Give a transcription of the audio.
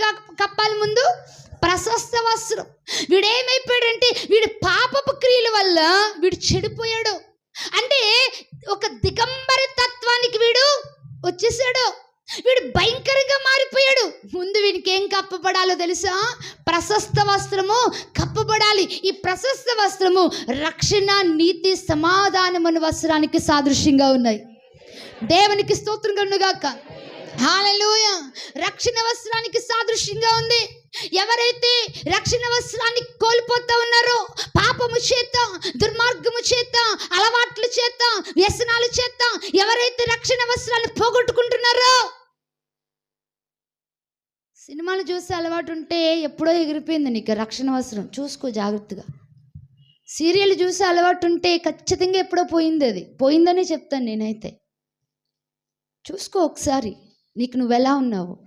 కప్పాలి ముందు? ప్రశస్త వస్త్రం. వీడు ఏమైపోయాడంటే వీడు పాపపు క్రియల వల్ల వీడు చెడిపోయాడు. అంటే ఒక దిగంబర తత్వానికి వీడు వచ్చేసాడు. వీడు భయంకరంగా మారిపోయాడు. ముందు వీడికి ఏం కప్పబడాలో తెలుసా? ప్రశస్త వస్త్రము కప్పబడాలి. ఈ ప్రశస్త వస్త్రము రక్షణ, నీతి, సమాధానమున వస్త్రానికి సాదృశ్యంగా ఉన్నాయి. దేవునికి స్తోత్రం కలుగుగాక. హల్లెలూయా. రక్షణ వస్త్రానికి సాదృశ్యంగా ఉంది. ఎవరైతే రక్షణ వస్త్రాన్ని కోల్పోతా ఉన్నారో, పాపము చేత, దుర్మార్గము చేత, అలవాట్ల చేత, వ్యసనాల చేత ఎవరైతే రక్షణ వస్త్రాన్ని పోగొట్టుకుంటున్నారో, సినిమాలు చూసే అలవాటు ఉంటే ఎప్పుడో ఎగిరిపోయింది నీకు రక్షణ వస్త్రం. చూసుకో జాగ్రత్తగా. సీరియల్ చూసే అలవాటు ఉంటే ఖచ్చితంగా ఎప్పుడో పోయింది. అది పోయిందనే చెప్తాను నేనైతే. చూసుకో ఒకసారి నీకు నువ్వు ఎలా ఉన్నావు.